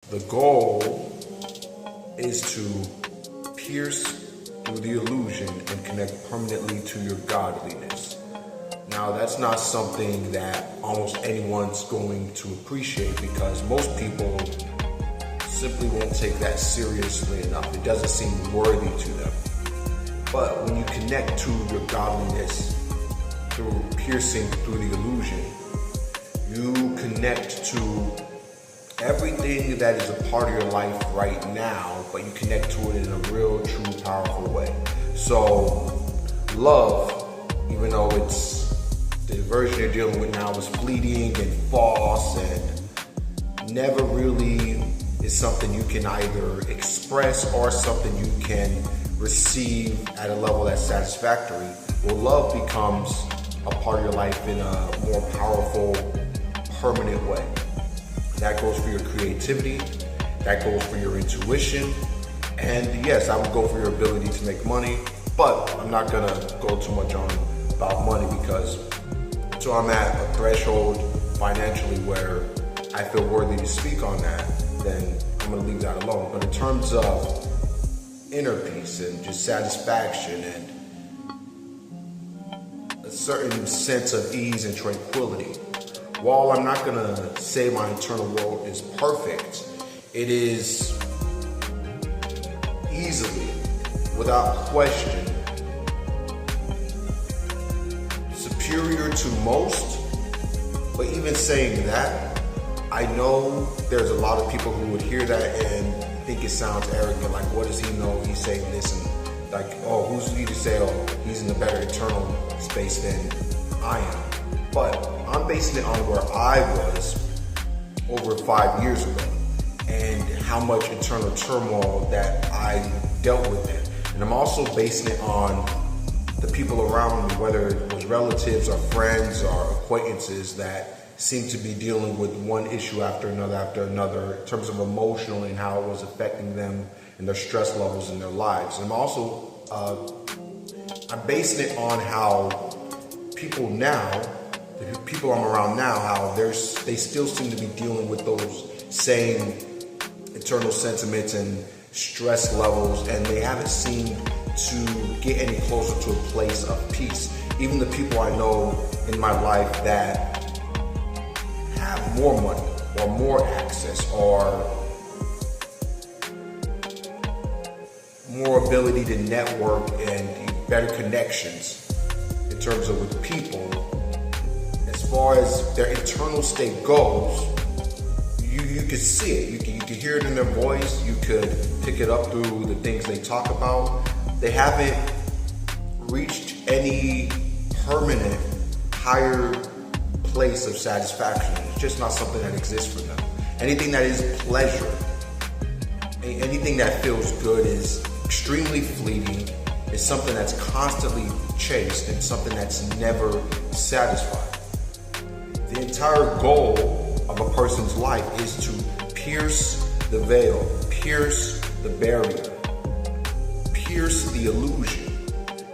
The goal is to pierce through the illusion and connect permanently to your godliness. Now, that's not something that almost anyone's going to appreciate because most people simply won't take that seriously enough. It doesn't seem worthy to them. But when you connect to your godliness through piercing through the illusion, you connect to everything that is a part of your life right now, but you connect to it in a real, true, powerful way. So, love, even though it's the version you're dealing with now is fleeting and false and never really is something you can either express or something you can receive at a level that's satisfactory. Well, love becomes a part of your life in a more powerful, permanent way. That goes for your creativity, that goes for your intuition, and yes, I would go for your ability to make money, but I'm not gonna go too much on about money because so I'm at a threshold financially where I feel worthy to speak on that, then I'm gonna leave that alone. But in terms of inner peace and just satisfaction and a certain sense of ease and tranquility, while I'm not gonna say my internal world is perfect, it is easily, without question, superior to most. But even saying that, I know there's a lot of people who would hear that and think it sounds arrogant, like what does he know, he's saying this, and like, oh, who's he to say, oh, he's in a better internal space than I am. But I'm basing it on where I was over 5 years ago and how much internal turmoil that I dealt with then. And I'm also basing it on the people around me, whether it was relatives or friends or acquaintances that seem to be dealing with one issue after another in terms of emotional and how it was affecting them and their stress levels in their lives. And I'm also, I'm basing it on how people now, the people I'm around now, how they still seem to be dealing with those same internal sentiments and stress levels, and they haven't seemed to get any closer to a place of peace. Even the people I know in my life that have more money or more access or more ability to network and better connections in terms of with people, as far as their internal state goes, you could see it. You could hear it in their voice. You could pick it up through the things they talk about. They haven't reached any permanent higher place of satisfaction. It's just not something that exists for them. Anything that is pleasure, anything that feels good is extremely fleeting. It's something that's constantly chased and something that's never satisfied. The entire goal of a person's life is to pierce the veil, pierce the barrier, pierce the illusion.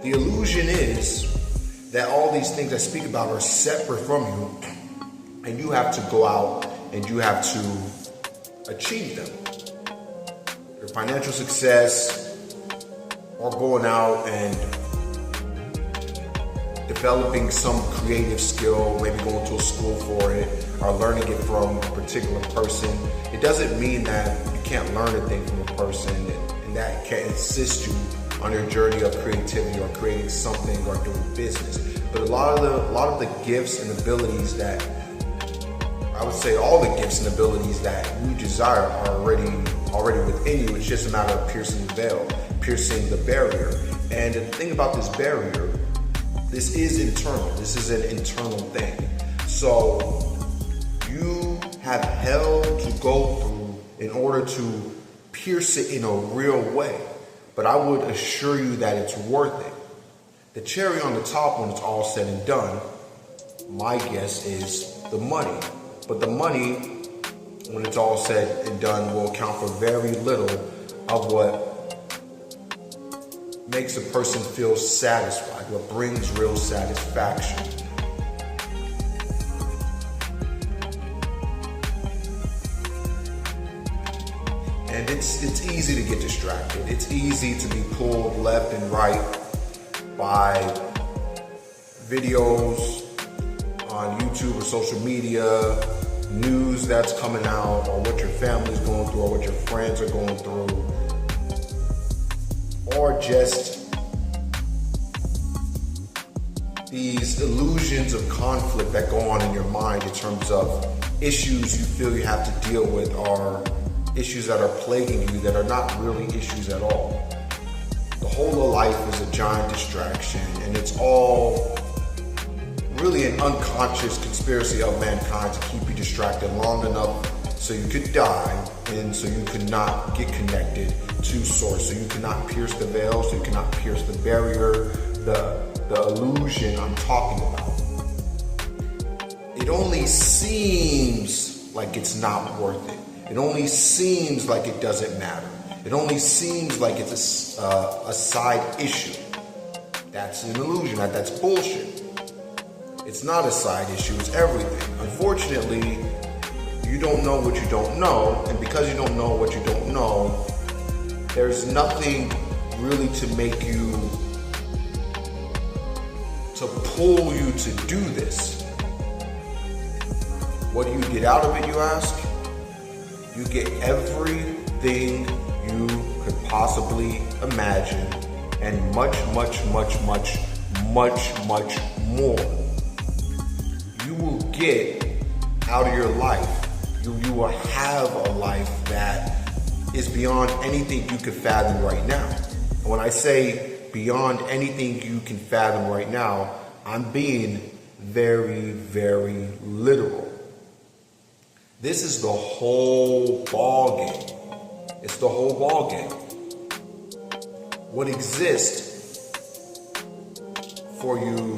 The illusion is that all these things I speak about are separate from you, and you have to go out and you have to achieve them. Your financial success, or going out and developing some creative skill, maybe going to a school for it, or learning it from a particular person. It doesn't mean that you can't learn a thing from a person and that can assist you on your journey of creativity or creating something or doing business. But a lot of the gifts and abilities that, I would say all the gifts and abilities that you desire are already within you. It's just a matter of piercing the veil, piercing the barrier. And the thing about this barrier, this is internal. This is an internal thing. So you have hell to go through in order to pierce it in a real way. But I would assure you that it's worth it. The cherry on the top when it's all said and done, my guess is the money. But the money, when it's all said and done, will account for very little of what makes a person feel satisfied, what brings real satisfaction. And it's easy to get distracted. It's easy to be pulled left and right by videos on YouTube or social media, news that's coming out, or what your family's going through, or what your friends are going through, or just these illusions of conflict that go on in your mind in terms of issues you feel you have to deal with, or issues that are plaguing you that are not really issues at all. The whole of life is a giant distraction, and it's all really an unconscious conspiracy of mankind to keep you distracted long enough so you could die, and so you could not get connected to source, so you cannot pierce the veil, so you cannot pierce the barrier, the illusion I'm talking about. It only seems like it's not worth it. It only seems like it doesn't matter. It only seems like it's a side issue. That's an illusion. That's bullshit. It's not a side issue. It's everything. Unfortunately, you don't know what you don't know, and because you don't know what you don't know, there's nothing really to make you, to pull you to do this. What do you get out of it, you ask? You get everything you could possibly imagine, and much, much, much, much, much, much more. You will get out of your life. You will have a life that is beyond anything you could fathom right now. And when I say beyond anything you can fathom right now, I'm being very, very literal. This is the whole ball game. It's the whole ball game. What exists for you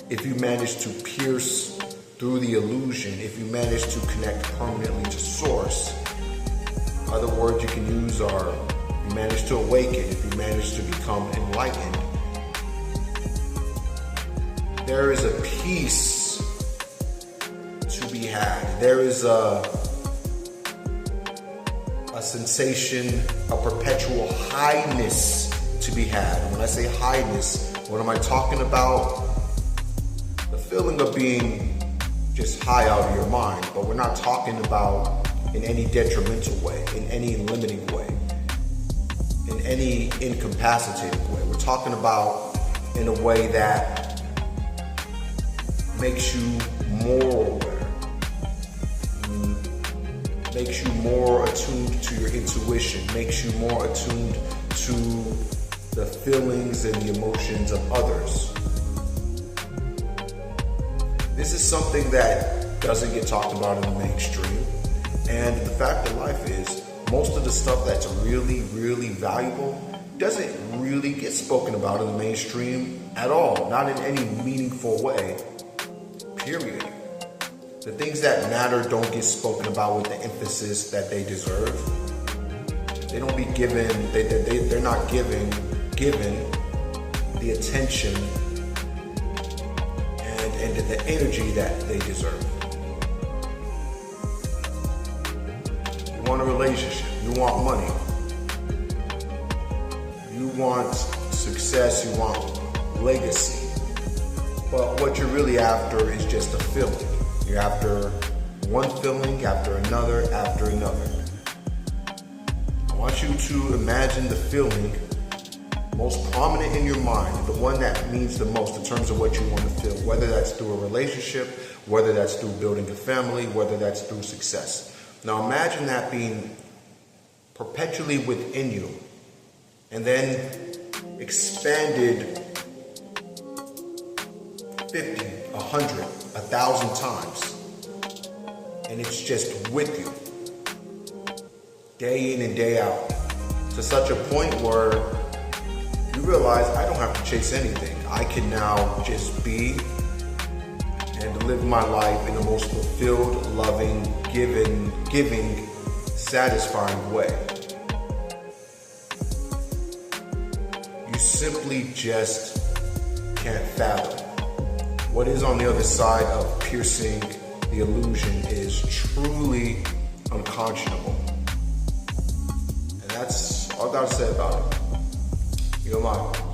if you manage to pierce through the illusion, if you manage to connect permanently to source. Other words you can use are, you manage to awaken, if you manage to become enlightened. There is a peace to be had. There is a sensation, a perpetual highness to be had. And when I say highness, what am I talking about? The feeling of being just high out of your mind, but we're not talking about in any detrimental way, in any limiting way, in any incapacitating way. We're talking about in a way that makes you more aware, makes you more attuned to your intuition, makes you more attuned to the feelings and the emotions of others. This is something that doesn't get talked about in the mainstream. And the fact of life is, most of the stuff that's really, really valuable doesn't really get spoken about in the mainstream at all. Not in any meaningful way, period. The things that matter don't get spoken about with the emphasis that they deserve. They don't be given, they're not given the attention and the energy that they deserve. You want a relationship, you want money, you want success, you want legacy. But what you're really after is just a feeling. You're after one feeling after another after another. I want you to imagine the feeling most prominent in your mind, the one that means the most in terms of what you want to feel, whether that's through a relationship, whether that's through building a family, whether that's through success. Now imagine that being perpetually within you, and then expanded 50, 100, 1,000 times, and it's just with you, day in and day out, to such a point where you realize I don't have to chase anything. I can now just be and live my life in the most fulfilled, loving, giving, satisfying way. You simply just can't fathom. What is on the other side of piercing the illusion is truly unconscionable. that's all I gotta say about it. You know,